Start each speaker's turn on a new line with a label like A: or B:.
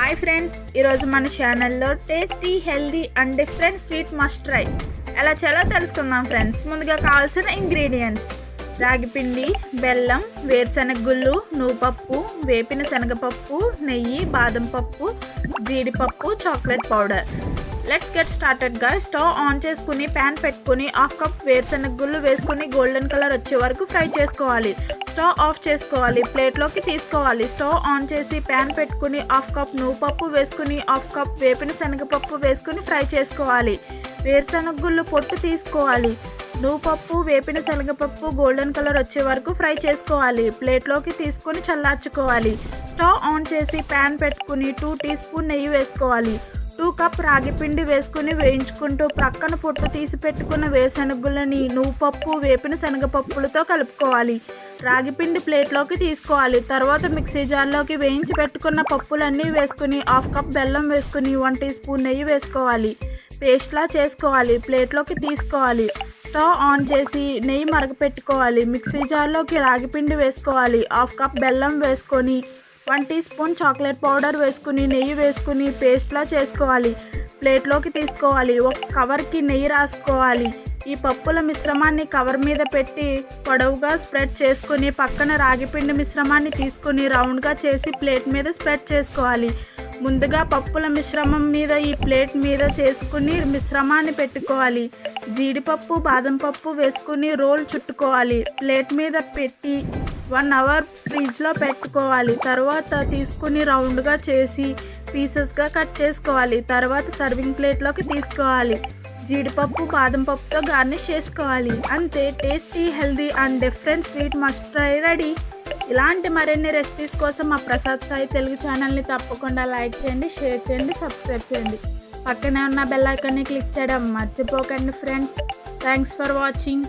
A: Hi friends, ఈరోజు మన ఛానల్లో tasty healthy and different sweet must try ఎలా చేయాలో తెలుసుకుందాం ఫ్రెండ్స్. ముందుగా కావాల్సిన ఇంగ్రీడియంట్స్: రాగి పిండి, బెల్లం, వేరుశనగ గుళ్ళు, నువ్వుపప్పు, వేపిన శనగపప్పు, నెయ్యి, బాదం పప్పు, జీడిపప్పు, chocolate powder. Let's get started గా. స్టవ్ ఆన్ చేసుకుని ప్యాన్ పెట్టుకుని 1/2 కప్ వేరుశనగ గుళ్ళు వేసుకుని గోల్డెన్ కలర్ వచ్చే వరకు ఫ్రై చేసుకోవాలి. స్టవ్ ఆఫ్ చేసుకోవాలి, ప్లేట్లోకి తీసుకోవాలి. స్టవ్ ఆన్ చేసి ప్యాన్ పెట్టుకుని 1/2 కప్ నువ్వుపప్పు వేసుకుని 1/2 కప్ వేపిన శనగపప్పు వేసుకుని ఫ్రై చేసుకోవాలి. వేరుశనగ గుళ్ళు పొట్టు తీసుకోవాలి. నువ్వుపప్పు, వేపిన శనగపప్పు గోల్డెన్ కలర్ వచ్చే వరకు ఫ్రై చేసుకోవాలి. ప్లేట్లోకి తీసుకొని చల్లార్చుకోవాలి. స్టవ్ ఆన్ చేసి ప్యాన్ పెట్టుకుని 2 టీ స్పూన్ నెయ్యి వేసుకోవాలి. 2 కప్ రాగి పిండి వేసుకుని వేయించుకుంటూ ప్రక్కన పొట్టు తీసి పెట్టుకున్న వేరుశనగుళ్ళని నువ్వుపప్పు, వేపిన శనగపప్పులతో కలుపుకోవాలి. రాగి పిండి ప్లేట్లోకి తీసుకోవాలి. తర్వాత మిక్సీ జార్లోకి వేయించి పెట్టుకున్న పప్పులన్నీ వేసుకుని 1/2 కప్ బెల్లం వేసుకుని 1 టీ స్పూన్ నెయ్యి వేసుకోవాలి. పేస్ట్లా చేసుకోవాలి. ప్లేట్లోకి తీసుకోవాలి. స్టవ్ ఆన్ చేసి నెయ్యి మరగపెట్టుకోవాలి. మిక్సీ జార్లోకి రాగి పిండి వేసుకోవాలి. 1/2 కప్ బెల్లం వేసుకొని 1 టీ స్పూన్ చాక్లెట్ పౌడర్ వేసుకుని నెయ్యి వేసుకుని పేస్ట్లా చేసుకోవాలి. ప్లేట్లోకి తీసుకోవాలి. ఒక కవర్కి నెయ్యి రాసుకోవాలి. ఈ పప్పుల మిశ్రమాన్ని కవర్ మీద పెట్టి పొడవుగా స్ప్రెడ్ చేసుకుని పక్కన రాగిపిండి మిశ్రమాన్ని తీసుకుని రౌండ్గా చేసి ప్లేట్ మీద స్ప్రెడ్ చేసుకోవాలి. ముందుగా పప్పుల మిశ్రమం మీద ఈ ప్లేట్ మీద చేసుకుని మిశ్రమాన్ని పెట్టుకోవాలి. జీడిపప్పు, బాదం పప్పు వేసుకుని రోల్ చుట్టుకోవాలి. ప్లేట్ మీద పెట్టి 1 అవర్ ఫ్రిడ్జ్లో పెట్టుకోవాలి. తర్వాత తీసుకుని రౌండ్గా చేసి పీసెస్గా కట్ చేసుకోవాలి. తర్వాత సర్వింగ్ ప్లేట్లోకి తీసుకోవాలి. జీడిపప్పు, బాదం పప్పుతో గార్నిష్ చేసుకోవాలి. అంతే, tasty healthy and different sweet must try ready. ఇలాంటి మరిన్ని రెసిపీస్ కోసం మా ప్రసాద్ సాయి తెలుగు ఛానల్ని తప్పకుండా లైక్ చేయండి, షేర్ చేయండి, సబ్స్క్రైబ్ చేయండి. పక్కనే ఉన్న బెల్ ఐకాన్ని క్లిక్ చేయడం మర్చిపోకండి ఫ్రెండ్స్. Thanks for watching.